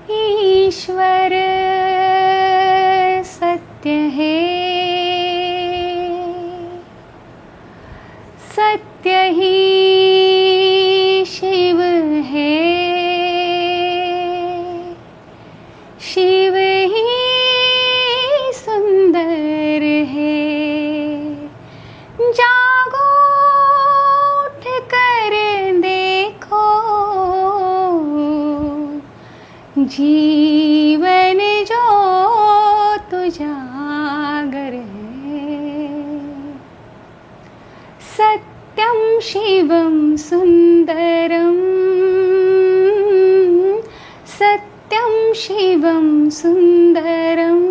ईश्वर सत्य है, सत्य ही शिव है, शिव ही सुंदर है। जागो उठ कर देखो, जीवन जो तुजागर है। सत्यं शिवं सुंदरं, सत्यं शिवं सुंदरं,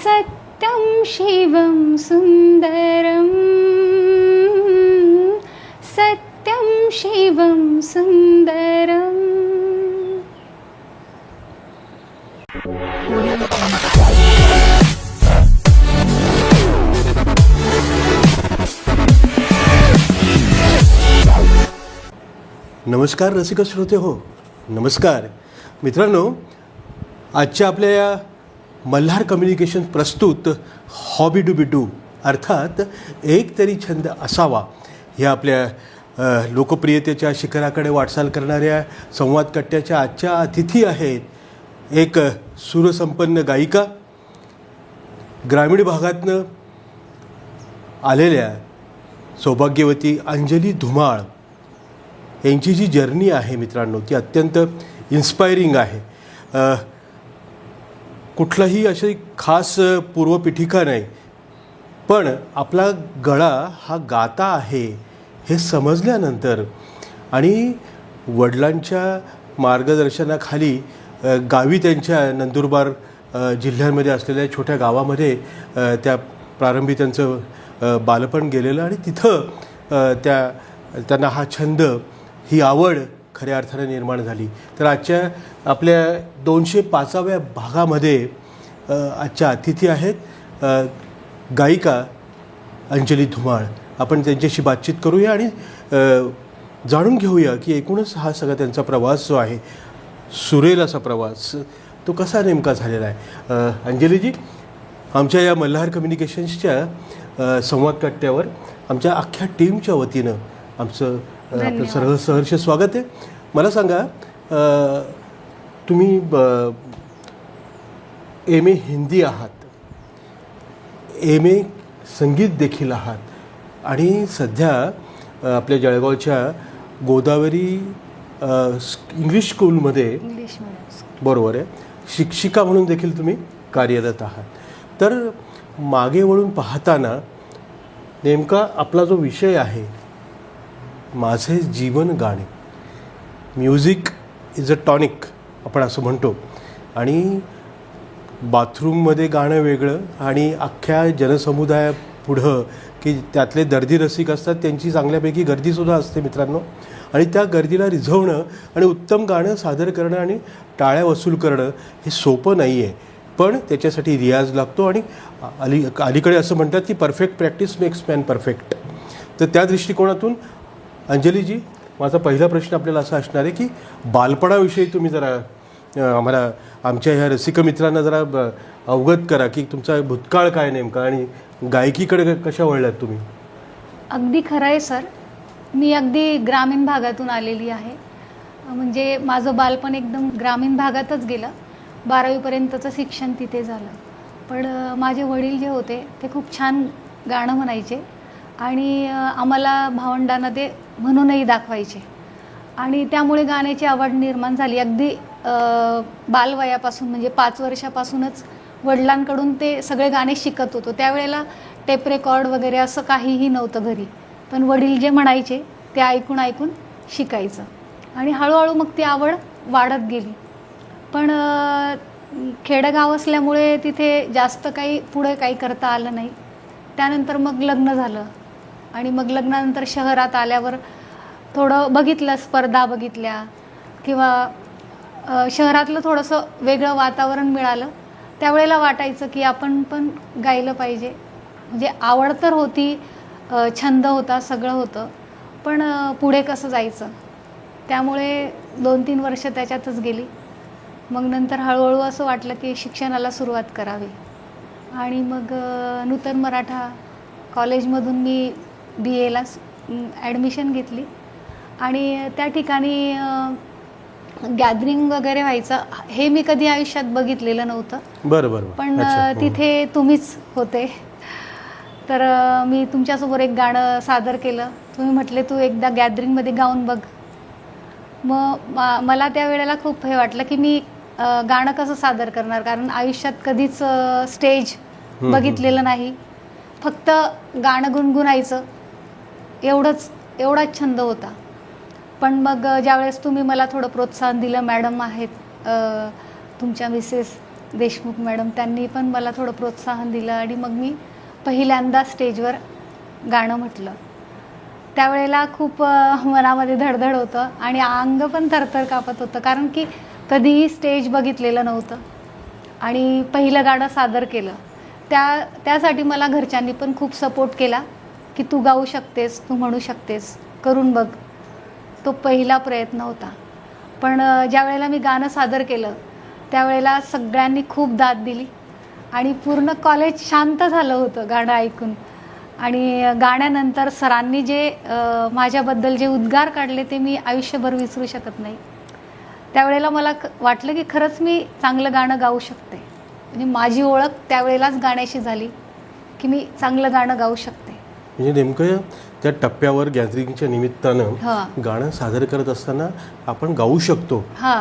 सत्यं शिवं सुंदरं, सत्यं शिवं सुंदरं। नमस्कार रसिक श्रोते हो, नमस्कार मित्रांनो. आजच्या आपल्या या मल्हार कम्युनिकेशन प्रस्तुत हॉबी डू बी डू अर्थात एक तरी छंद असावा ह्या आपल्या लोकप्रियतेच्या शिखराकडे वाटचाल करणाऱ्या संवाद कट्ट्याच्या आजच्या अतिथी आहेत एक सुरसंपन्न गायिका, ग्रामीण भागातनं आलेल्या सौभाग्यवती अंजली धुमाळ यांची जी जर्नी आहे मित्रांनो ती अत्यंत इन्स्पायरिंग आहे. कुठलाही अशी खास पूर्वपीठिका नाही, पण आपला गळा हा गाता आहे हे समजल्यानंतर आणि वडिलांच्या मार्गदर्शनाखाली गावी त्यांच्या नंदुरबार जिल्ह्यांमध्ये असलेल्या छोट्या गावामध्ये त्या प्रारंभी त्यांचं बालपण गेलेलं आणि तिथं त्यांना हा छंद, ही आवड खऱ्या अर्थाने निर्माण झाली. तर आजच्या आपल्या 205व्या भागामध्ये आजच्या अतिथी आहेत गायिका अंजली धुमाळ. आपण त्यांच्याशी बातचीत करूया आणि जाणून घेऊया की एकूणच हा सगळा त्यांचा प्रवास जो आहे, सुरेल असा प्रवास, तो कसा नेमका झालेला आहे. अंजलीजी, आमच्या या मल्हार कम्युनिकेशन्सच्या संवाद कट्ट्यावर आमच्या अख्ख्या टीमच्या वतीनं आमचं आपलं सहर्ष स्वागत आहे. मला सांगा, तुम्ही एम ए हिंदी आहात, एम ए संगीत देखील आहात आणि सध्या आपल्या जळगावच्या गोदावरी इंग्लिश स्कूलमध्ये, बरोबर आहे, शिक्षिका म्हणून देखील तुम्ही कार्यरत आहात. तर मागे वळून पाहताना नेमका आपला जो विषय आहे, माझे जीवन गाणे, म्युझिक इज अ टॉनिक आपण असं म्हणतो, आणि बाथरूममध्ये गाणं वेगळं आणि अख्ख्या जनसमुदायापुढं की त्यातले दर्दी रसिक असतात त्यांची चांगल्यापैकी गर्दीसुद्धा असते मित्रांनो, आणि त्या गर्दीला रिझवणं आणि उत्तम गाणं सादर करणं आणि टाळ्या वसूल करणं हे सोपं नाही आहे, पण त्याच्यासाठी रियाज लागतो. आणि अलीकडे असं म्हणतात की perfect practice makes man perfect. तर त्या दृष्टिकोनातून अंजलीजी, माझा पहिला प्रश्न आपल्याला असा असणार आहे की बालपणाविषयी तुम्ही जरा आम्हाला, आमच्या ह्या रसिक मित्रांना जरा अवगत करा की तुमचा भूतकाळ काय नेमका आणि गायकीकडे कशा वळलात तुम्ही. अगदी खरं आहे सर, मी अगदी ग्रामीण भागातून आलेली आहे. म्हणजे माझं बालपण एकदम ग्रामीण भागातच गेलं. 12वीपर्यंतचं शिक्षण तिथे झालं. पण माझे वडील जे होते ते खूप छान गाणं म्हणायचे आणि आम्हाला भावंडांना ते म्हणूनही दाखवायचे आणि त्यामुळे गाण्याची आवड निर्माण झाली. अगदी बालवयापासून म्हणजे 5 वर्षापासूनच वडिलांकडून ते सगळे गाणे शिकत होतो. त्यावेळेला टेप रेकॉर्ड वगैरे असं काहीही नव्हतं घरी, पण वडील जे म्हणायचे ते ऐकून ऐकून शिकायचं आणि हळूहळू मग ती आवड वाढत गेली. पण खेडेगाव असल्यामुळे तिथे जास्त काही पुढे काही करता आलं नाही. त्यानंतर मग लग्न झालं आणि मग लग्नानंतर शहरात आल्यावर थोडं बघितलं, स्पर्धा बघितल्या किंवा शहरातलं थोडंसं वेगळं वातावरण मिळालं. त्यावेळेला वाटायचं की आपण पण गायलं पाहिजे. म्हणजे आवड तर होती, छंद होता, सगळं होतं, पण पुढे कसं जायचं त्यामुळे 2-3 वर्ष त्याच्यातच गेली. मग नंतर हळूहळू असं वाटलं की शिक्षणाला सुरुवात करावी आणि मग नूतन मराठा कॉलेजमधून मी BAला ॲडमिशन घेतली आणि त्या ठिकाणी गॅदरिंग वगैरे व्हायचं हे मी कधी आयुष्यात बघितलेलं नव्हतं. बरं बरं. पण अच्छा. तिथे तुम्हीच होते. तर मी तुमच्यासमोर एक गाणं सादर केलं. तुम्ही म्हटले तू एकदा गॅदरिंगमध्ये गाऊन बघ. मग मला त्या वेळेला खूप हे वाटलं की मी गाणं कसं सादर करणार, कारण आयुष्यात कधीच स्टेज बघितलेलं नाही. फक्त गाणं गुणगुणायचं एवढाच छंद होता. पण मग ज्यावेळेस तुम्ही मला थोडं प्रोत्साहन दिलं, मॅडम आहेत तुमच्या मिसेस देशमुख मॅडम, त्यांनी पण मला थोडं प्रोत्साहन दिलं आणि मग मी पहिल्यांदा स्टेजवर गाणं म्हटलं. त्यावेळेला खूप मनामध्ये धडधड होतं आणि अंग पण थरथर कापत होतं, कारण की कधीही स्टेज बघितलेलं नव्हतं आणि पहिलं गाणं सादर केलं. त्यासाठी मला घरच्यांनी पण खूप सपोर्ट केला की तू गाऊ शकतेस, तू म्हणू शकतेस, करून बघ. तो पहिला प्रयत्न होता. पण ज्यावेळेला मी गाणं सादर केलं त्यावेळेला सगळ्यांनी खूप दाद दिली आणि पूर्ण कॉलेज शांत झालं होतं गाणं ऐकून. आणि गाण्यानंतर सरांनी जे माझ्याबद्दल जे उद्गार काढले ते मी आयुष्यभर विसरू शकत नाही. त्यावेळेला मला वाटलं की खरंच मी चांगलं गाणं गाऊ शकते. म्हणजे माझी ओळख त्यावेळेलाच गाण्याशी झाली की मी चांगलं गाणं गाऊ शकते. म्हणजे नेमकं त्या टप्प्यावर गॅदरिंगच्या निमित्तानं गाणं सादर करत असताना आपण गाऊ शकतो हा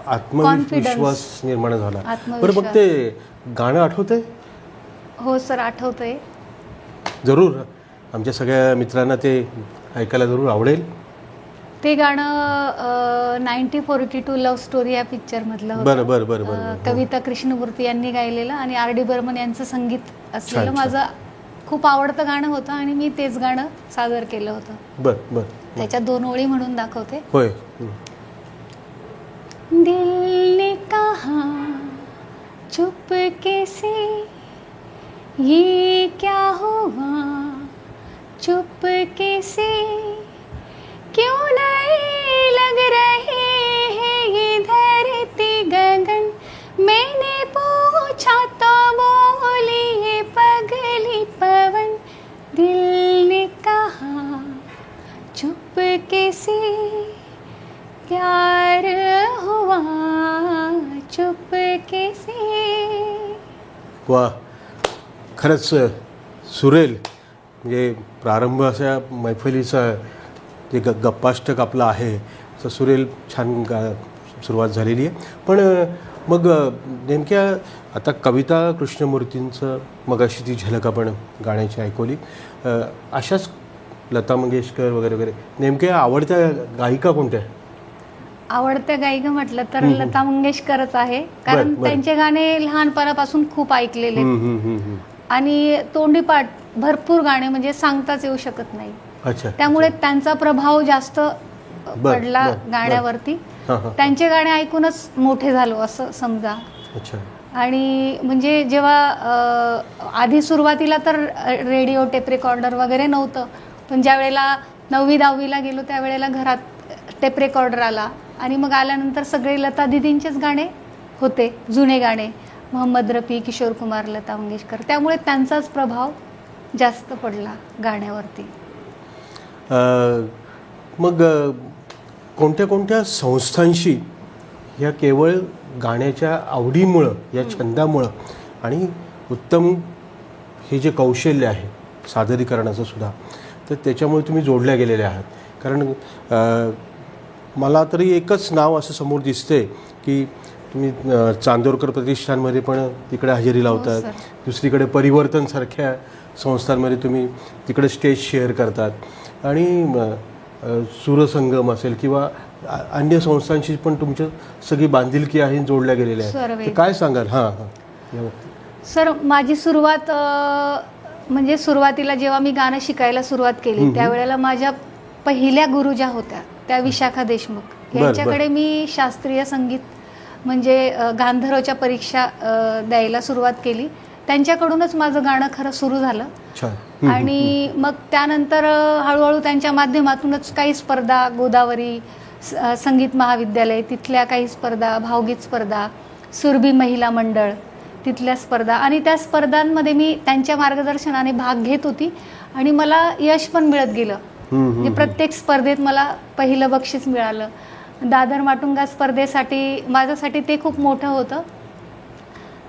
आत्मविश्वास निर्माण झाला. बरं, मग ते गाणं आठवतंय? हो सर, आठवतंय. जरूर आमच्या सगळ्या मित्रांना ते ऐकायला जरूर आवडेल. ते गाणं 1942 लव्ह स्टोरी या पिक्चरमधलं होतं. बरं बरं बरं बरं. कविता कृष्णमूर्ती यांनी गायलेलं आणि R.D. बर्मन यांचं संगीत असलेलं माझं खूप आवडतं गाणं होतं आणि मी तेच गाणं सादर केलं होतं. बरं बरं. त्याच्या 2 ओळी म्हणून दाखवते. होय. दिल ने कहा चुपके से ये क्या हुआ, चुपके से क्यों नहीं लग रहे हैं ये धरती गगन, मैंने पूछा तो बोली ये पगली पवन. दिल ने कहा चुपके से प्यार हुआ, चुपके से. वा, खरंच सुरेल. म्हणजे प्रारंभ अशा मैफलीचा जे गप्पाष्टक आपलं आहे असं सुरेल छान सुरुवात झालेली आहे. पण मग नेमक्या आता कविता कृष्णमूर्तींचं मगाशी ती झलक आपण गाण्याची ऐकवली, अशाच लता मंगेशकर वगैरे वगैरे नेमक्या आवडत्या गायिका कोणत्या? आवडत्या गायिका म्हटलं तर लता मंगेशकरच आहे, कारण त्यांचे गाणे लहानपणापासून खूप ऐकलेले आणि तोंडीपाठ भरपूर गाणे म्हणजे सांगताच येऊ शकत नाही. अच्छा. त्यामुळे त्यांचा प्रभाव जास्त पडला गाण्यावरती. त्यांचे गाणे ऐकूनच मोठे झालो असं समजा. अच्छा. आणि म्हणजे जेव्हा आधी सुरुवातीला तर रेडिओ टेप रेकॉर्डर वगैरे नव्हतं, पण ज्या वेळेला 9वी-10वीला गेलो त्यावेळेला घरात टेप रेकॉर्डर आला आणि मग आल्यानंतर सगळे लता दीदींचेच गाणे होते, जुने गाणे, मोहम्मद रफी, किशोर कुमार, लता मंगेशकर. त्यामुळे त्यांचाच प्रभाव जास्त पडला गाण्यावरती. मग कोणत्या कोणत्या संस्थांशी या केवळ गाण्याच्या आवडीमुळं, या छंदामुळं आणि उत्तम हे जे कौशल्य आहे सादरीकरणाचं सुद्धा, तर त्याच्यामुळे तुम्ही जोडल्या गेलेल्या आहात? कारण मला तरी एकच नाव असं समोर दिसते की तुम्ही चांदोरकर प्रतिष्ठानमध्ये पण तिकडे हजेरी लावतात, दुसरीकडे परिवर्तनसारख्या संस्थांमध्ये तुम्ही तिकडे स्टेज शेअर करतात आणि सुरसंगम असेल किंवा अन्य संस्थांशी पण तुमच्या सगळी बांधिलकी आहे, जोडल्या गेलेल्या आहेत. काय सांगाल? हां सर, माझी सुरुवात म्हणजे सुरुवातीला जेव्हा मी गाणं शिकायला सुरुवात केली त्यावेळेला माझ्या पहिल्या गुरु ज्या होत्या त्या विशाखा देशमुख यांच्याकडे मी शास्त्रीय संगीत म्हणजे गांधर्वच्या परीक्षा द्यायला सुरुवात केली. त्यांच्याकडूनच माझं गाणं खरं सुरू झालं. आणि मग त्यानंतर हळूहळू त्यांच्या माध्यमातूनच काही स्पर्धा, गोदावरी, संगीत महाविद्यालय तिथल्या काही स्पर्धा, भावगीत स्पर्धा, सुरभी महिला मंडळ तिथल्या स्पर्धा, आणि त्या स्पर्धांमध्ये मी त्यांच्या मार्गदर्शनाने भाग घेत होती आणि मला यश पण मिळत गेलं. म्हणजे प्रत्येक स्पर्धेत मला पहिलं बक्षीस मिळालं. दादर माटुंगा स्पर्धेसाठी माझ्यासाठी ते खूप मोठं होतं.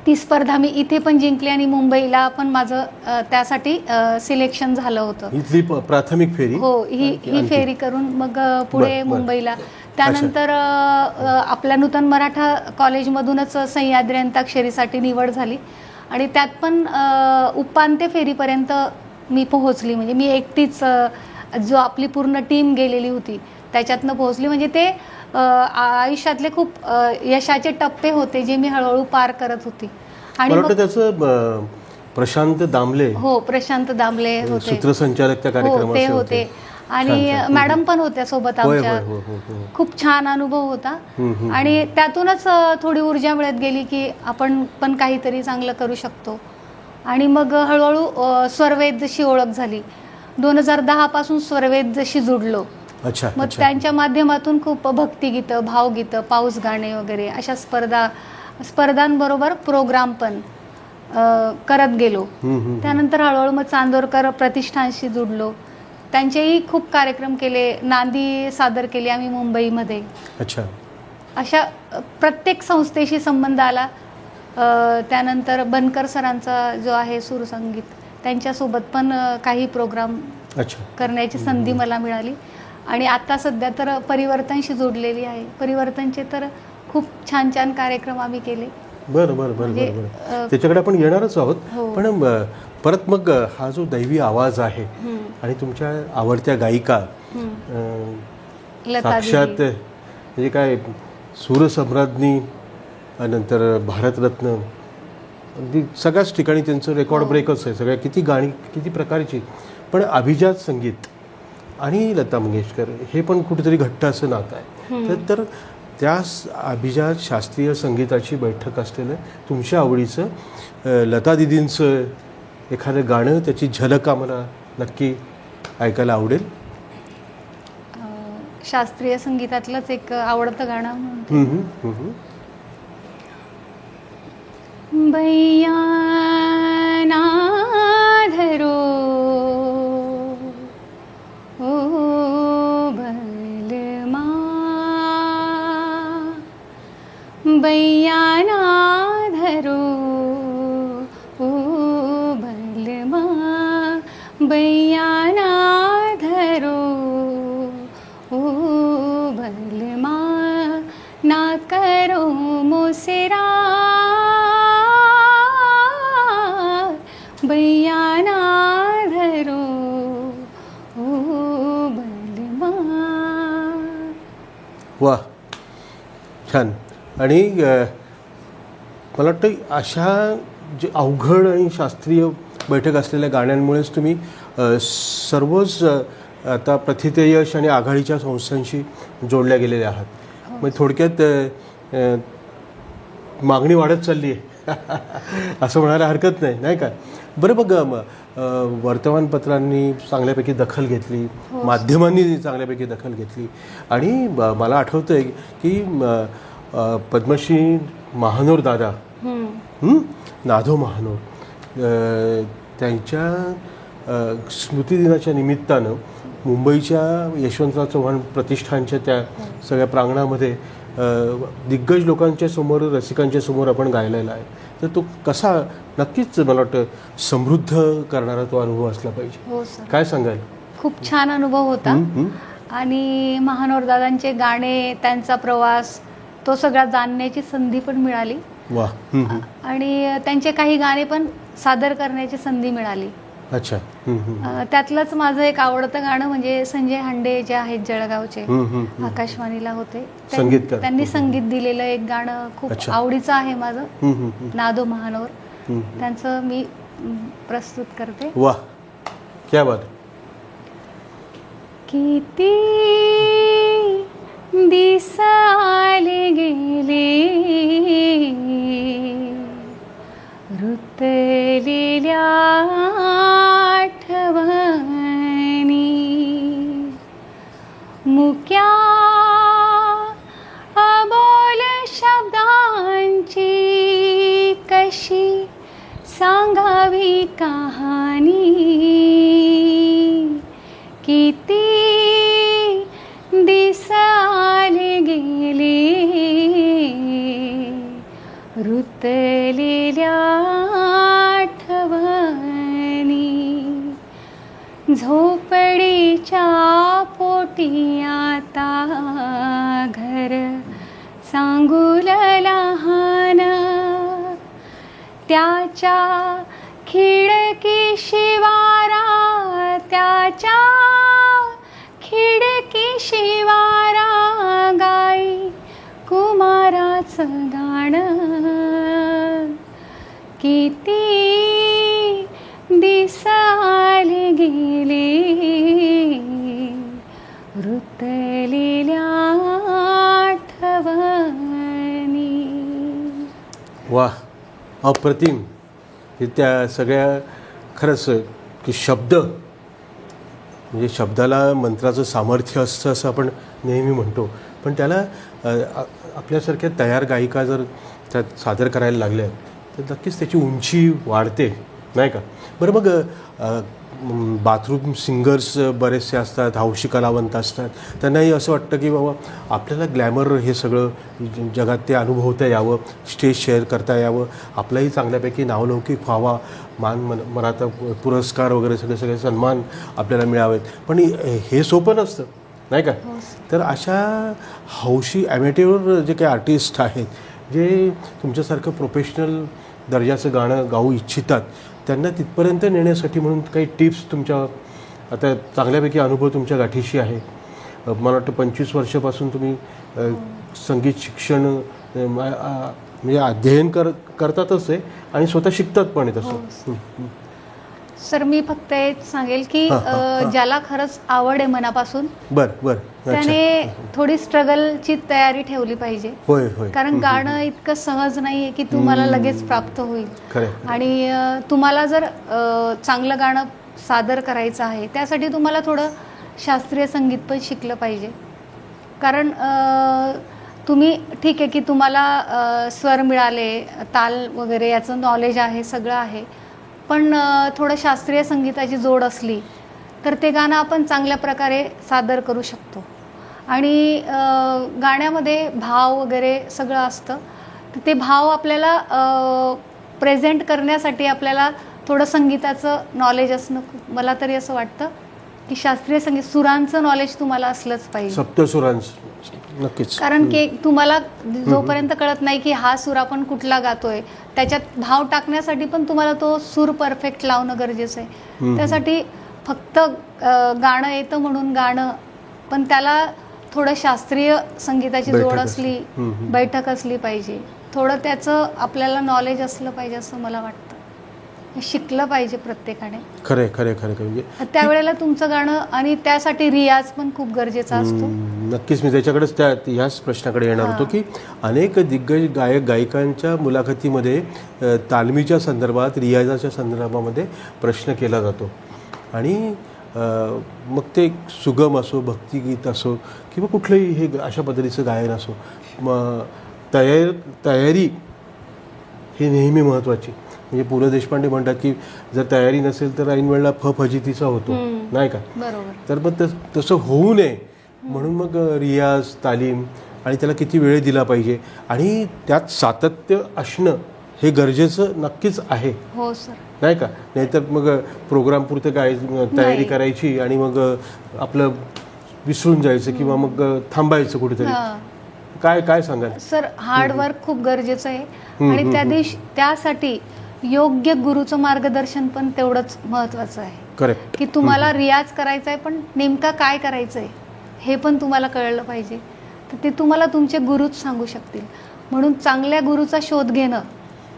ती स्पर्धा मी इथे पण जिंकली आणि मुंबईला पण माझं त्यासाठी सिलेक्शन झालं होतं. इथली प्राथमिक फेरी? हो, ही फेरी करून मग पुढे मुंबईला. त्यानंतर आपल्या नूतन मराठा कॉलेजमधूनच सह्याद्री अंताक्षरीसाठी निवड झाली आणि त्यात पण उपांत्य फेरीपर्यंत मी पोहोचली. म्हणजे मी एकटीच, जो आपली पूर्ण टीम गेलेली होती त्याच्यातनं पोहोचली. म्हणजे ते आयुष्यातले खूप यशाचे टप्पे होते जे मी हळूहळू पार करत होती. आणि मग त्याचं प्रशांत दामले, हो, प्रशांत दामले होते, सूत्रसंचालक त्या कार्यक्रमाचे ते होते. आणि मॅडम पण होत्या सोबत आमच्या. खूप छान अनुभव होता आणि त्यातूनच थोडी ऊर्जा मिळत गेली की आपण पण काहीतरी चांगलं करू शकतो. आणि मग हळूहळू स्वरवेदशी ओळख झाली. 2010 पासून स्वरवेदशी जुडलो. मग त्यांच्या माध्यमातून खूप भक्तिगीतं, भावगीतं, पाऊस गाणे वगैरे अशा स्पर्धांबरोबर प्रोग्राम पण करत गेलो. त्यानंतर हळूहळू मग चांदोरकर प्रतिष्ठानशी जुडलो. त्यांचेही खूप कार्यक्रम केले, नांदी सादर केली आम्ही मुंबईमध्ये. अशा प्रत्येक संस्थेशी संबंध आला. त्यानंतर बनकर सरांचा जो आहे सूरसंगीत, त्यांच्यासोबत पण काही प्रोग्राम करण्याची संधी मला मिळाली. आणि आता सध्या तर परिवर्तनशी जोडलेली आहे. परिवर्तनचे तर खूप छान छान कार्यक्रम आम्ही केले. बरं त्याच्याकडे आपण येणारच आहोत. पण परत मग हा जो दैवी आवाज आहे आणि तुमच्या आवडत्या गायिका साक्षात म्हणजे काय सूरसम्राज्ञी, नंतर भारतरत्न, अगदी सगळ्याच ठिकाणी त्यांचं रेकॉर्ड ब्रेकच आहे. सगळ्या किती गाणी, किती प्रकारची. पण अभिजात संगीत आणि लता मंगेशकर हे पण कुठेतरी घट्ट असं नातं आहे. तर त्या अभिजात शास्त्रीय संगीताची बैठक असलेलं तुमच्या आवडीचं लता दिदींचं एखादं गाणं, त्याची झलक आम्हाला नक्की ऐकायला आवडेल. शास्त्रीय संगीतातलंच एक आवडतं गाणं. बैया ना धरो ओ बलमा, बैया ना धरो ओ बलमा, बैया ना धरो ओ बलमा, ना करो मोसेरा, बैया ना धरो ओ बलमा. वा, छान. आणि मला वाटतं अशा जे अवघड आणि शास्त्रीय बैठक असलेल्या गाण्यांमुळेच तुम्ही सर्वच आता प्रथितयश आणि आघाडीच्या संस्थांशी जोडल्या गेलेल्या आहात. मग थोडक्यात मागणी वाढत चालली आहे असं म्हणायला हरकत नाही, नाही का? बरं, बघ, वर्तमानपत्रांनी चांगल्यापैकी दखल घेतली, माध्यमांनी चांगल्यापैकी दखल घेतली आणि मला आठवतं आहे की पद्मश्री महानोर दादा, नाधो महानोर, त्यांच्या स्मृतिदिनाच्या निमित्तानं मुंबईच्या यशवंतराव चव्हाण प्रतिष्ठानच्या त्या सगळ्या प्रांगणामध्ये दिग्गज लोकांच्या समोर, रसिकांच्या समोर आपण गायलेला आहे. तर तो कसा, नक्कीच मला वाटतं समृद्ध करणारा तो अनुभव असला पाहिजे. हो सर. काय सांगाल? खूप छान अनुभव होता. आणि महानोर दादांचे गाणे, त्यांचा प्रवास, तो सगळा जाणण्याची संधी पण मिळाली. वा. आणि त्यांचे काही गाणे पण सादर करण्याची संधी मिळाली. अच्छा. त्यातलंच माझं एक आवडतं गाणं म्हणजे संजय हांडे जे आहेत जळगावचे, आकाशवाणीला होते, त्यांनी संगीत दिलेलं एक गाणं खूप आवडीचं आहे माझं, नादो महानोर. त्यांचं मी प्रस्तुत करते. वा, क्या बात. किती दिस आले गेले रुतलेल्या आठवणी, मुक्या रुतलेल्या आठवणी झोपडीच्या पोटी आता घर सांगुल लहान त्याच्या खिडकी शिवारा त्याच्या खिडकी शिवारा गाई कुमाराचं गाणं किती दिस आले गेले रुतलेल्या आठवणी. वा, अप्रतिम. हे त्या सगळ्या खरंच की शब्द म्हणजे शब्दाला मंत्राचं सामर्थ्य असतं असं आपण नेहमी म्हणतो, पण त्याला आपल्यासारख्या तयार गायिका जर त्यात सादर करायला लागल्या तर नक्कीच त्याची उंची वाढते, नाही का? बरं, मग बाथरूम सिंगर्स बरेचसे असतात, हौशी कलावंत असतात, त्यांनाही असं वाटतं की बाबा आपल्याला ग्लॅमर हे सगळं जगात ते अनुभवता यावं, स्टेज शेअर करता यावं, आपलाही चांगल्यापैकी नावलौकिक व्हावा, मराठा पुरस्कार वगैरे सगळे सन्मान आपल्याला मिळावेत. पण हे सोपं नसतं, नाही का? तर अशा हौशी ॲमेट्युअर जे काही आर्टिस्ट आहेत जे तुमच्यासारखं प्रोफेशनल दर्जाचं गाणं गाऊ इच्छितात, त्यांना तिथपर्यंत नेण्यासाठी म्हणून काही टिप्स तुमच्या आता चांगल्यापैकी अनुभव तुमच्या गाठीशी आहे. मला वाटतं 25 वर्षापासून तुम्ही संगीत शिक्षण म्हणजे अध्ययन करतातच आहे आणि स्वतः शिकतात पण आहे तसं. सर, मी फक्त एक सांगेल की ज्याला खरंच आवड आहे मनापासून त्याने थोडी स्ट्रगलची तयारी ठेवली पाहिजे. होय होय. कारण गाणं इतकं सहज नाहीये की तुम्हाला लगेच प्राप्त होईल. आणि तुम्हाला जर चांगलं गाणं सादर करायचं आहे त्यासाठी तुम्हाला थोडं शास्त्रीय संगीत पण शिकलं पाहिजे. कारण तुम्ही ठीक आहे की तुम्हाला स्वर मिळाले, ताल वगैरे याचं नॉलेज आहे, सगळं आहे, पण थोडं शास्त्रीय संगीताची जोड असली तर ते गाणं आपण चांगल्या प्रकारे सादर करू शकतो. आणि गाण्यामध्ये भाव वगैरे सगळं असतं, तर ते भाव आपल्याला प्रेझेंट करण्यासाठी आपल्याला थोडं संगीताचं नॉलेज असणं, मला तरी असं वाटतं की शास्त्रीय संगीत सुरांचं नॉलेज तुम्हाला असलंच पाहिजे, सप्तसुरांचं. नक्कीच. कारण की तुम्हाला जोपर्यंत कळत नाही की हा सूर आपण कुठला गातोय, त्याच्यात भाव टाकण्यासाठी पण तुम्हाला तो सूर परफेक्ट लावणं गरजेचं आहे. त्यासाठी फक्त गाणं येतं म्हणून गाणं, पण त्याला थोडं शास्त्रीय संगीताची जोड असली, बैठक असली पाहिजे, थोडं त्याचं आपल्याला नॉलेज असलं पाहिजे असं मला वाटतं. शिकलं पाहिजे प्रत्येकाने. खरे खरे खरे म्हणजे त्यावेळेला तुमचं गाणं, आणि त्यासाठी रियाज पण खूप गरजेचा असतो. नक्कीच. मी त्याच्याकडेच ह्याच प्रश्नाकडे येणार होतो की अनेक दिग्गज गायक गायिकांच्या मुलाखतीमध्ये तालमीच्या संदर्भात, रियाजाच्या संदर्भामध्ये प्रश्न केला जातो. आणि मग ते सुगम असो, भक्तिगीत असो किंवा कुठलंही हे अशा पद्धतीचं गायन असो, मग तयारी ही नेहमी महत्त्वाची. म्हणजे पु ल देशपांडे म्हणतात की जर तयारी नसेल तर ऐन वेळेला फजितीचा होतो, नाही का? बरोबर. तर मग तसं होऊ नये म्हणून मग रियाज, तालीम आणि त्याला किती वेळ दिला पाहिजे आणि त्यात सातत्य असणं हे गरजेचं नक्कीच आहे. हो सर. नाही का? नाहीतर मग प्रोग्रामपुरतं तयारी करायची आणि मग आपलं विसरून जायचं किंवा मग थांबायचं कुठेतरी. काय सांगाल सर? हार्डवर्क खूप गरजेचं आहे आणि त्यासाठी योग्य गुरुचं मार्गदर्शन पण तेवढंच महत्त्वाचं आहे. करेक्ट. की तुम्हाला रियाज करायचा आहे, पण नेमका काय करायचं आहे हे पण तुम्हाला कळलं पाहिजे. तर ते तुम्हाला तुमचे गुरुच सांगू शकतील. म्हणून चांगल्या गुरुचा शोध घेणं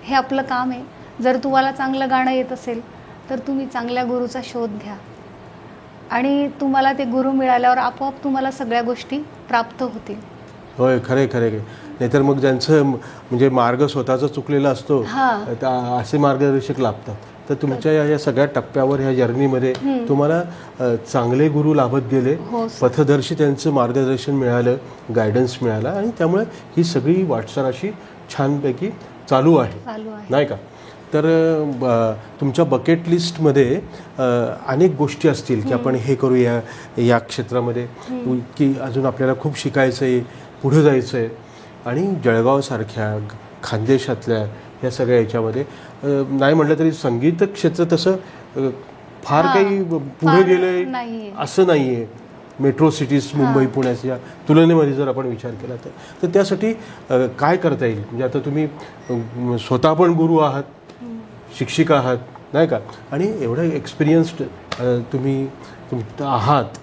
हे आपलं काम आहे. जर तुम्हाला चांगलं गाणं येत असेल तर तुम्ही चांगल्या गुरुचा शोध घ्या आणि तुम्हाला ते गुरु मिळाल्यावर आपोआप तुम्हाला सगळ्या गोष्टी प्राप्त होतील. होय, खरे खरे. नाहीतर मग ज्यांचं म्हणजे मार्ग स्वतःचा चुकलेला असतो असे मार्गदर्शक लाभतात. तर तुमच्या या सगळ्या टप्प्यावर ह्या जर्नीमध्ये तुम्हाला चांगले गुरु लाभत गेले, पथदर्शी त्यांचं मार्गदर्शन मिळालं, गायडन्स मिळाला आणि त्यामुळे ही सगळी वाटचाल अशी छानपैकी चालू आहे, नाही का? तर तुमच्या बकेट लिस्टमध्ये अनेक गोष्टी असतील की आपण हे करूया या क्षेत्रामध्ये, की अजून आपल्याला खूप शिकायचं आहे, पुढे जायचं आहे. आणि जळगावसारख्या खानदेशातल्या ह्या सगळ्या याच्यामध्ये नाही म्हटलं तरी संगीत क्षेत्र तसं फार काही पुढे गेलंय नाहीये. असं नाही आहे. मेट्रो सिटीज मुंबई पुण्याच्या तुलनेमध्ये जर आपण विचार केला तर त्यासाठी काय करता येईल? म्हणजे आता तुम्ही स्वतः पण गुरु आहात, शिक्षिका आहात नाही का, आणि एवढं एक्सपिरियन्स्ड तुम्ही आहात,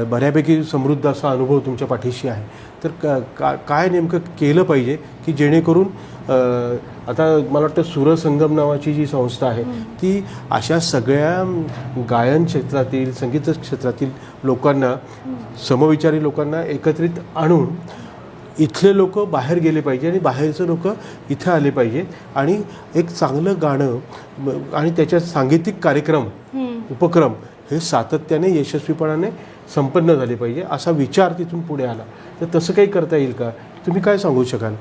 बऱ्यापैकी समृद्ध असा अनुभव तुमच्या पाठीशी आहे, तर काय नेमकं केलं पाहिजे की जेणेकरून आता मला वाटतं सुरसंगम नावाची जी संस्था आहे ती अशा सगळ्या गायन क्षेत्रातील संगीत क्षेत्रातील लोकांना, समविचारी लोकांना एकत्रित आणून इथले लोक बाहेर गेले पाहिजे आणि बाहेरचे लोक इथं आले पाहिजे आणि एक चांगलं गाणं आणि त्याच्यात सांगीतिक कार्यक्रम उपक्रम हे सातत्याने यशस्वीपणाने संपन्न झाले पाहिजे असा विचार तिथून पुढे आला. तर तसं काही करता येईल का? तुम्ही काय सांगू शकाल?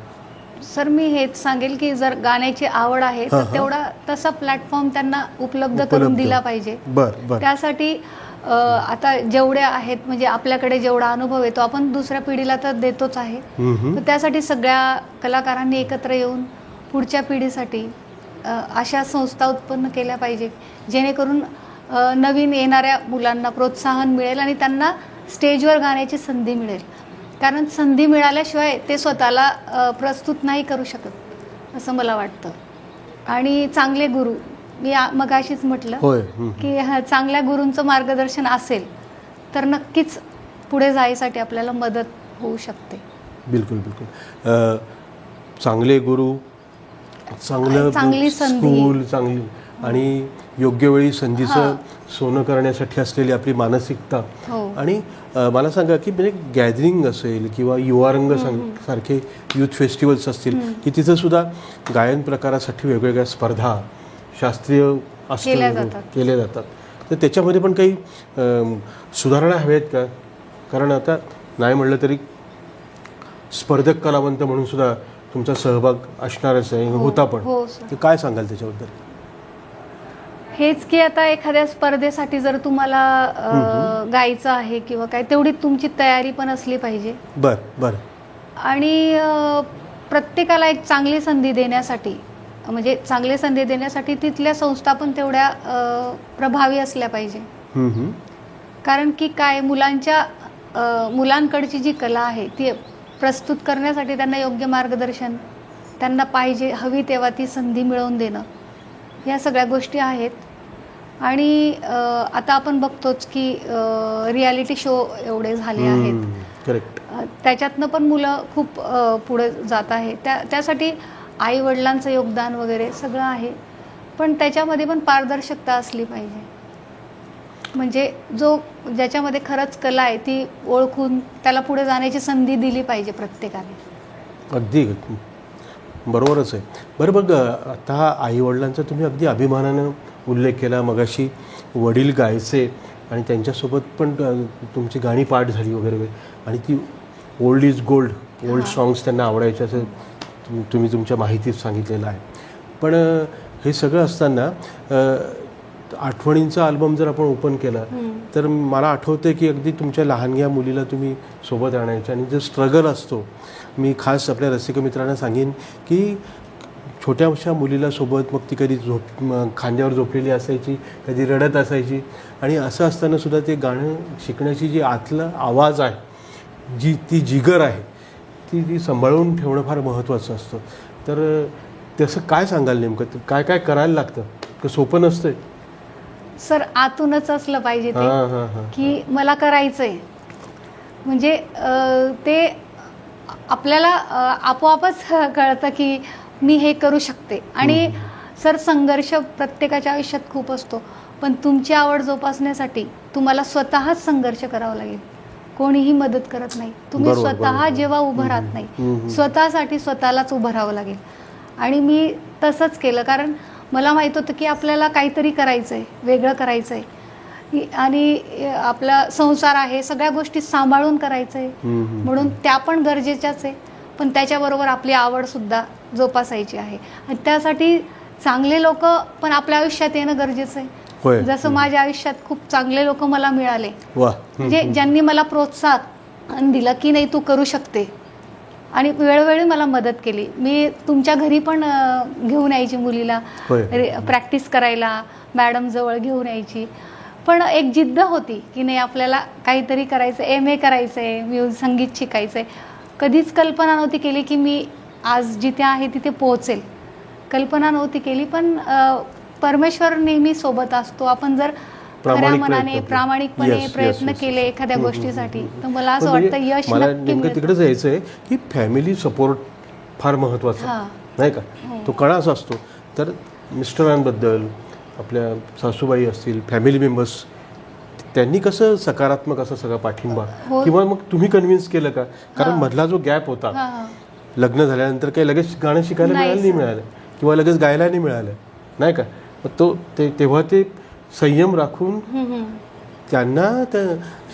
सर मी हेच सांगेल की जर गाण्याची आवड आहे तर तेवढा तसा प्लॅटफॉर्म त्यांना उपलब्ध करून दिला पाहिजे. त्यासाठी आता जेवढे आहेत म्हणजे आपल्याकडे जेवढा अनुभव आहे तो आपण दुसऱ्या पिढीला तर देतोच आहे. तर त्यासाठी सगळ्या कलाकारांनी एकत्र येऊन पुढच्या पिढीसाठी अशा संस्था उत्पन्न केल्या पाहिजे जेणेकरून नवीन येणाऱ्या मुलांना प्रोत्साहन मिळेल आणि त्यांना स्टेजवर गाण्याची संधी मिळेल. कारण संधी मिळाल्याशिवाय ते स्वतःला प्रस्तुत नाही करू शकत असं मला वाटतं. आणि चांगले गुरु, मी मगाशीच म्हटलं की चांगल्या गुरूंचं मार्गदर्शन असेल तर नक्कीच पुढे जायसाठी आपल्याला मदत होऊ शकते. बिलकुल बिलकुल. चांगले गुरु, चांगली स्कूल, चांगली आणि योग्य वेळी संधीचं सोनं करण्यासाठी असलेली आपली मानसिकता. आणि मला सांगा की म्हणजे गॅदरिंग असेल किंवा युवारंग सारखे युथ फेस्टिवल्स असतील की तिथं सुद्धा गायन प्रकारासाठी वेगवेगळ्या स्पर्धा शास्त्रीय केल्या जातात. तर त्याच्यामध्ये पण काही सुधारणा हव्यात का? कारण आता नाही म्हटलं तरी स्पर्धक कलावंत म्हणून सुद्धा तुमचा सहभाग असणारच आहे, होता पण. तर काय सांगाल त्याच्याबद्दल? हेच की आता एखाद्या स्पर्धेसाठी जर तुम्हाला गायचं आहे किंवा काय तेवढी तुमची तयारी पण असली पाहिजे. बर. आणि प्रत्येकाला एक चांगली संधी देण्यासाठी म्हणजे चांगली संधी देण्यासाठी तिथल्या संस्था पण तेवढ्या प्रभावी असल्या पाहिजे. कारण की काय मुलांकडची जी कला आहे ती प्रस्तुत करण्यासाठी त्यांना योग्य मार्गदर्शन, त्यांना पाहिजे हवी तेव्हा ती संधी मिळवून देणं, ह्या सगळ्या गोष्टी आहेत. आणि आता आपण बघतोच की रियालिटी शो एवढे झाले आहेत. करेक्ट. त्याच्यातनं पण मुलं खूप पुढे जात आहे. त्यासाठी आई वडिलांचं योगदान वगैरे सगळं आहे, पण त्याच्यामध्ये पण पारदर्शकता असली पाहिजे. म्हणजे ज्याच्यामध्ये खरंच कला आहे ती ओळखून त्याला पुढे जाण्याची संधी दिली पाहिजे प्रत्येकाने. अगदी बरोबरच आहे. बरं बघ, आता आईवडिलांचा तुम्ही अगदी अभिमानानं उल्लेख केला. मगाशी वडील गायचे आणि त्यांच्यासोबत पण तुमची गाणी पाठ झाली वगैरे आणि ती old is gold, old songs त्यांना आवडायचे असं तुम्ही तुमच्या माहितीत सांगितलेलं आहे. पण हे सगळं असताना आठवणींचा अल्बम जर आपण ओपन केला तर मला आठवतं की अगदी तुमच्या लहानग्या मुलीला तुम्ही सोबत आणायचे आणि जो स्ट्रगल असतो, मी खास आपल्या रसिक मित्रांना सांगेन की छोट्याशा मुलीला सोबत, मग ती कधी खांद्यावर झोपलेली असायची, कधी रडत असायची, आणि असं असताना सुद्धा ते गाणं शिकण्याची जी आतला आवाज आहे, ती जिगर आहे, ती सांभाळून ठेवणं फार महत्त्वाचं असतं. तर तसं काय सांगाल नेमकं? काय काय करायला लागतं? का सोपं नसतंय? सर आतूनच असलं पाहिजे ते की मला करायचंय, म्हणजे ते आपल्याला आपोआपच कळतं की मी हे करू शकते. आणि सर संघर्ष प्रत्येकाच्या आयुष्यात खूप असतो, पण तुमची आवड जोपासण्यासाठी तुम्हाला स्वतःच संघर्ष करावा लागेल. कोणीही मदत करत नाही. तुम्ही स्वतः जेव्हा उभं राहत नाही, स्वतःसाठी स्वतःलाच उभं राहावं लागेल. आणि मी तसंच केलं, कारण मला माहीत होतं की आपल्याला काहीतरी करायचं आहे, वेगळं करायचं आहे आणि आपला संसार आहे, सगळ्या गोष्टी सांभाळून करायचं आहे, म्हणून त्या पण गरजेच्याच आहे. पण त्याच्याबरोबर आपली आवडसुद्धा जोपासायची आहे. आणि त्यासाठी चांगले लोक पण आपल्या आयुष्यात येणं गरजेचं आहे. जसं माझ्या आयुष्यात खूप चांगले लोक मला मिळाले, म्हणजे ज्यांनी मला प्रोत्साहन दिलं की नाही तू करू शकते, आणि वेळोवेळी मला मदत केली. मी तुमच्या घरी पण घेऊन यायची मुलीला प्रॅक्टिस करायला, मॅडम जवळ घेऊन यायची. पण एक जिद्द होती की नाही आपल्याला काहीतरी करायचं, MA करायचं आहे, संगीत शिकायचं आहे. कधीच कल्पना नव्हती केली की मी आज जिथे आहे तिथे पोहोचेल, कल्पना नव्हती केली. पण परमेश्वर नेहमी सोबत असतो. आपण जर खऱ्या मनाने प्रामाणिकपणे प्रयत्न केले एखाद्या गोष्टीसाठी तर मला असं वाटतं यश मला नेमकं तिकडेच यायचं आहे की फॅमिली सपोर्ट फार महत्त्वाचा नाही का. तो कणाच असतो. तर मिस्टरांबद्दल आपल्या सासूबाई असतील, फॅमिली मेंबर्स, त्यांनी कसं सकारात्मक असं सगळा पाठिंबा किंवा मग तुम्ही कन्व्हिन्स केलं का? कारण मधला जो गॅप होता, लग्न झाल्यानंतर काही लगेच गाणं शिकायला नाही मिळालं किंवा लगेच गायला नाही मिळालं नाही का. तो तेव्हा ते संयम राखून त्यांना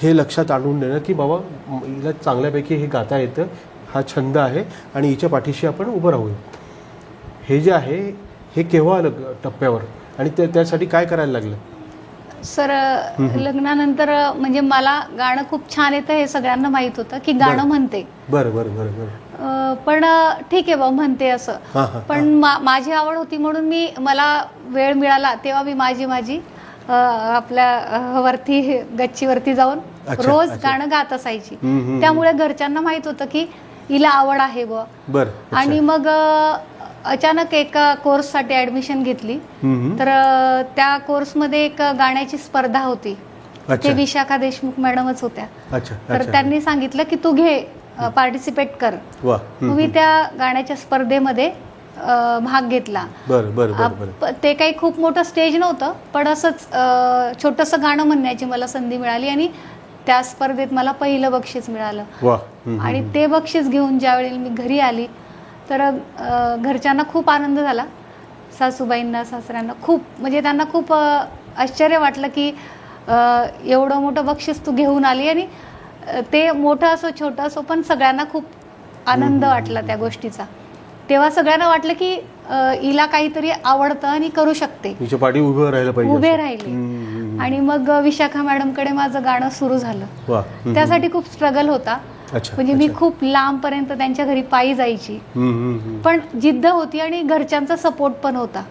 हे लक्षात आणून देणं की बाबा हिला चांगल्यापैकी हे गाता येतं, हा छंद आहे आणि हिच्या पाठीशी आपण उभं राहूया. हे जे आहे हे केव्हा आलं टप्प्यावर आणि त्यासाठी काय करायला लागलं? सर लग्नानंतर म्हणजे मला गाणं खूप छान येतं हे सगळ्यांना माहित होतं की गाणं म्हणते. बरं बरं बरं बरं. पण ठीक आहे बा म्हणते असं. पण माझी आवड होती म्हणून मला वेळ मिळाला तेव्हा मी माझी आपल्या वरती गच्चीवरती जाऊन रोज गाणं गात असायची. त्यामुळे घरच्यांना माहित होतं की हिला आवड आहे बुवा. आणि मग अचानक एका कोर्ससाठी ऍडमिशन घेतली. तर त्या कोर्समध्ये एक गाण्याची स्पर्धा होती. ते विशाखा देशमुख मॅडमच होत्या. तर त्यांनी सांगितलं की तू घे, पार्टिसिपेट कर. मी त्या गाण्याच्या स्पर्धेमध्ये भाग घेतला. ते काही खूप मोठं स्टेज नव्हतं, पण असंच छोटंसं गाणं म्हणण्याची मला संधी मिळाली आणि त्या स्पर्धेत मला पहिलं बक्षीस मिळालं. आणि ते बक्षीस घेऊन ज्यावेळी मी घरी आली तर घरच्यांना खूप आनंद झाला. सासूबाईंना, सासऱ्यांना खूप, म्हणजे त्यांना खूप आश्चर्य वाटलं की एवढं मोठं बक्षीस तू घेऊन आली. आणि ते मोठं असो छोटं असो पण सगळ्यांना खूप आनंद वाटला त्या गोष्टीचा. तेव्हा सगळ्यांना वाटलं की हिला काहीतरी आवडतं आणि करू शकते, उभे राहिले. आणि मग विशाखा मॅडमकडे माझं गाणं सुरू झालं. त्यासाठी खूप स्ट्रगल होता. म्हणजे मी खूप लांबपर्यंत त्यांच्या घरी पायी जायची. पण जिद्द होती आणि घरच्यांचा सपोर्ट पण होता.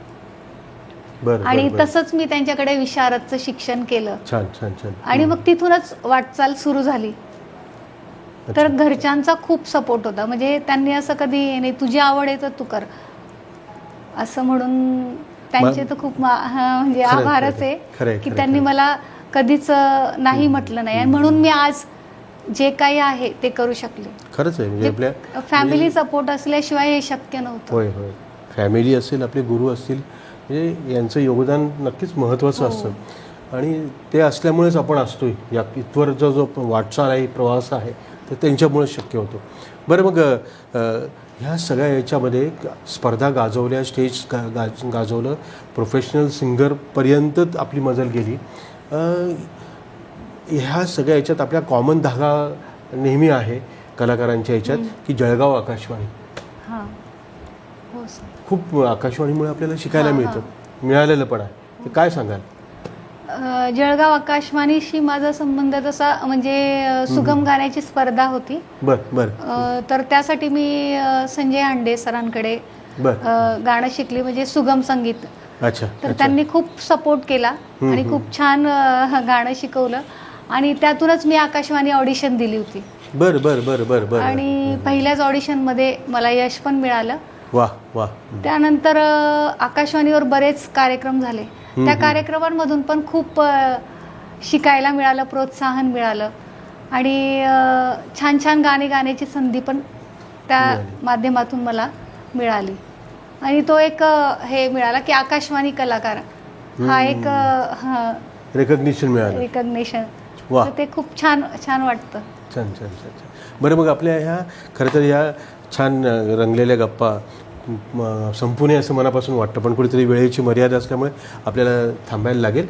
आणि तसंच मी त्यांच्याकडे विशारदचं शिक्षण केलं. आणि मग तिथूनच वाटचाल सुरू झाली. तर घरच्यांचा खूप सपोर्ट होता. म्हणजे त्यांनी असं कधी नाही तुझी आवड आहे तर तू कर असं म्हणून, त्यांचे तर खूप म्हणजे आभारच आहे की त्यांनी मला कधीच नाही म्हटलं नाही. आणि म्हणून मी आज जे काही आहे ते करू शकले. खरंच आहे. म्हणजे आपल्या फॅमिली सपोर्ट असल्याशिवाय हे शक्य नव्हतं. होय होय. फॅमिली असेल, आपले गुरु असतील, म्हणजे यांचं योगदान नक्कीच महत्त्वाचं असतं. आणि ते असल्यामुळेच आपण असतोय. या इथवरचा जो वाटचाल आहे, प्रवास आहे, तर त्यांच्यामुळेच शक्य होतो. बरं, मग ह्या सगळ्या याच्यामध्ये स्पर्धा गाजवल्या, स्टेज गाजवलं, प्रोफेशनल सिंगरपर्यंत आपली मजल गेली. ह्या सगळ्या याच्यात आपल्या कॉमन धागा नेहमी आहे कलाकारांच्या याच्यात की जळगाव आकाशवाणी. खूप आकाशवाणीमुळे आपल्याला शिकायला मिळालेलं पण आहे. तर काय सांगाल? जळगाव आकाशवाणीशी माझा संबंध तसा म्हणजे सुगम गाण्याची स्पर्धा होती. तर त्यासाठी मी संजय हांडे सरांकडे गाणं शिकली, म्हणजे सुगम संगीत. तर त्यांनी खूप सपोर्ट केला आणि खूप छान गाणं शिकवलं. आणि त्यातूनच मी आकाशवाणी ऑडिशन दिली होती. आणि पहिल्याच ऑडिशन मध्ये मला यश पण मिळालं. त्यानंतर आकाशवाणीवर बरेच कार्यक्रम झाले. त्या कार्यक्रमांमधून पण खूप शिकायला मिळालं, प्रोत्साहन मिळालं. आणि छान छान गाणे गाण्याची संधी पण त्या माध्यमातून मला मिळाली. आणि तो एक हे मिळाला की आकाशवाणी कलाकार हा एक रेकग्निशन मिळालं. ते खूप छान छान वाटतं. छान. बरं, मग आपल्या ह्या खरं तर ह्या छान रंगलेल्या गप्पा संपून असं मनापासून वाटतं, पण कुठेतरी वेळेची मर्यादा असल्यामुळे आपल्याला थांबायला लागेल.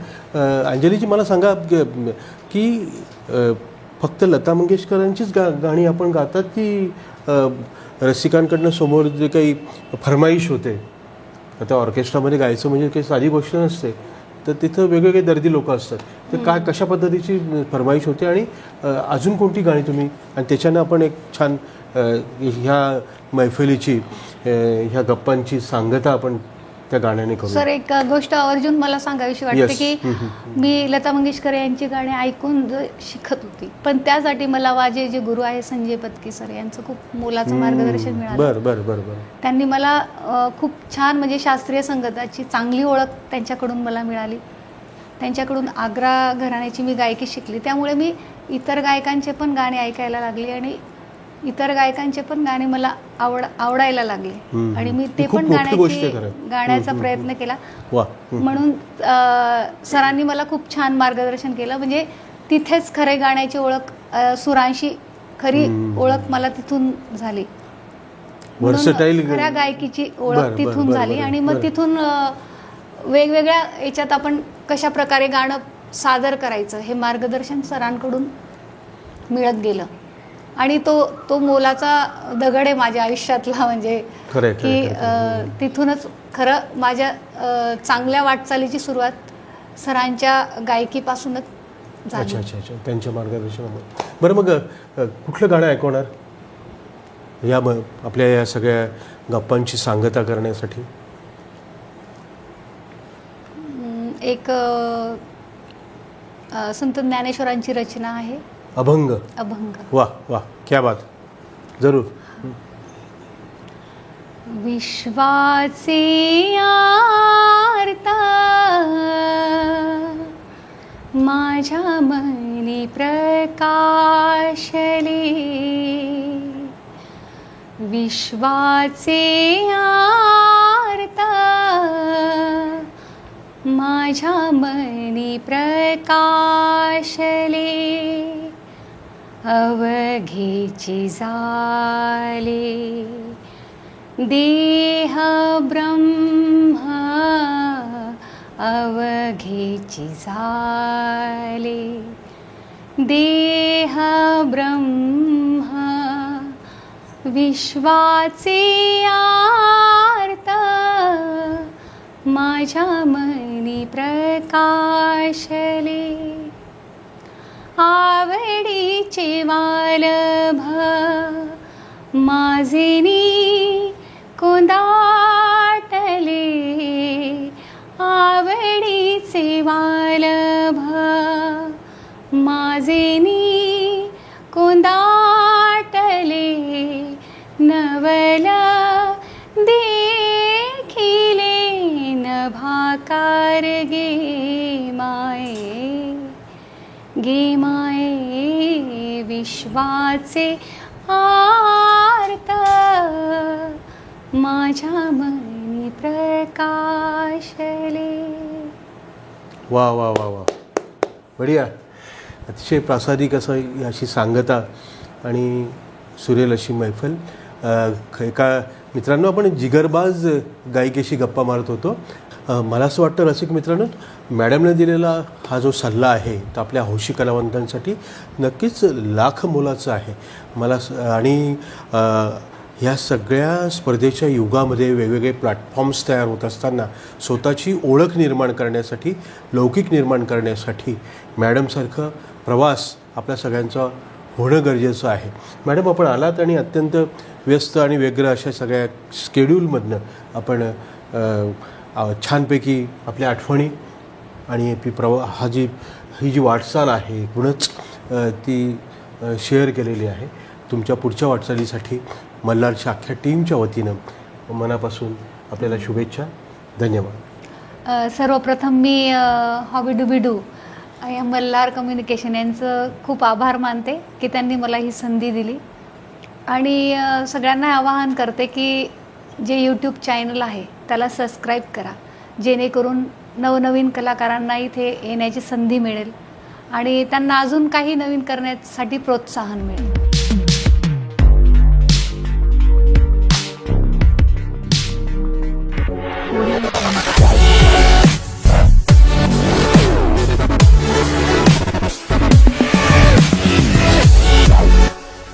अंजलीजी, मला सांगा की फक्त लता मंगेशकरांचीच गाणी आपण गातात की रसिकांकडनं समोर जे काही फरमाईश होते, आता ऑर्केस्ट्रामध्ये गायचं म्हणजे काही साधी गोष्ट नसते, तर तिथं वेगवेगळे दर्दी लोक असतात, तर कशा पद्धतीची फरमाईश होते आणि अजून कोणती गाणी तुम्ही, आणि त्याच्यानं आपण एक छान ह्या मैफिलीची ह्या गप्पांची सांगता आपण त्या गाण्याने करू. सर एक गोष्ट आवर्जून मला सांगावीशी वाटते Yes. की मी लता मंगेशकर यांची गाणी ऐकून शिकत होती, पण त्यासाठी मला माझे जे गुरु आहे संजय पत्की सर यांचं खूप मोलाचं मार्गदर्शन मिळालं. बरं बरं बरं बरं. त्यांनी मला खूप छान म्हणजे शास्त्रीय संगीताची चांगली ओळख त्यांच्याकडून मला मिळाली. त्यांच्याकडून आग्रा घराण्याची मी गायकी शिकली, त्यामुळे मी इतर गायकांचे पण गाणे ऐकायला लागली आणि इतर गायकांचे पण गाणे मला आवडायला लागले आणि मी ते पण गाण्याचा प्रयत्न केला. म्हणून सरांनी मला खूप छान मार्गदर्शन केलं. म्हणजे तिथेच खरे गाण्याची ओळख, सुरांशी खरी ओळख मला तिथून झाली. खऱ्या गायकीची ओळख तिथून झाली आणि मग तिथून वेगवेगळ्या याच्यात आपण कशा प्रकारे गाणं सादर करायचं हे मार्गदर्शन सरांकडून मिळत गेलं आणि तो मोलाचा दगड आहे माझ्या आयुष्यातला. म्हणजे की तिथूनच खरं माझ्या चांगल्या वाटचालीची सुरुवात सरांच्या गायकीपासूनच झाली. अच्छा अच्छा अच्छा, त्यांच्या मार्गदर्शनामुळे. बरं, मग कुठलं गाणं ऐकवणार या आपल्या या सगळ्या गप्पांची सांगता करण्यासाठी? एक संत ज्ञानेश्वरांची रचना आहे, अभंग. अभंग. वाह वाह, क्या बात, जरूर. विश्वाचे आरता माझ्या मनी प्रकाशले, विश्वाचे आरता माझ्या मनी प्रकाशले, अवघेची झाले देह ब्रह्म, अवघेची झाले देह ब्रह्म, विश्वाचे आर्त माझ्या मनी प्रकाशले, आवडीचे वालभ माझेनी कोंदाटले, आवडीचे वालभ माझेनी कोंदाटले, नवल देखिले नभाकार गे माये, गे माये विश्वाचे आर्त माझ्या मनी प्रकाशले. वा वा वा वा, बढिया. अतिशय प्रासादिक असं अशी सांगता आणि सुरेल अशी मैफल. एका मित्रांनो, आपण जिगरबाज गायिकेशी गप्पा मारत होतो. मला असं वाटतं रसिक मित्रांनो, मॅडमने दिलेला हा जो सल्ला आहे तो आपल्या हौशी कलावंतांसाठी नक्कीच लाख मोलाचा आहे. आणि ह्या सगळ्या स्पर्धेच्या युगामध्ये वेगवेगळे प्लॅटफॉर्म्स तयार होत असताना स्वतःची ओळख निर्माण करण्यासाठी, लौकिक निर्माण करण्यासाठी मॅडमसारखं प्रवास आपल्या सगळ्यांचा होणं गरजेचं आहे. मॅडम, आपण आलात आणि अत्यंत व्यस्त आणि वेगळं अशा सगळ्या स्केड्यूलमधनं आपण छानपैकी आपल्या आठवणी आणि ही जी वाटचाल आहे एकूणच ती शेअर केलेली आहे. तुमच्या पुढच्या वाटचालीसाठी मल्हारच्या अख्ख्या टीमच्या वतीनं मनापासून आपल्याला शुभेच्छा. धन्यवाद. सर्वप्रथम मी हॉबी डुबी डू या मल्हार कम्युनिकेशन यांचं खूप आभार मानते की त्यांनी मला ही संधी दिली. आणि सगळ्यांना आवाहन करते की जे यूट्यूब चॅनल आहे त्याला सबस्क्राईब करा, जेणेकरून नवनवीन कलाकारांना इथे येण्याची संधी मिळेल आणि त्यांना अजून काही नवीन करण्यासाठी प्रोत्साहन मिळेल.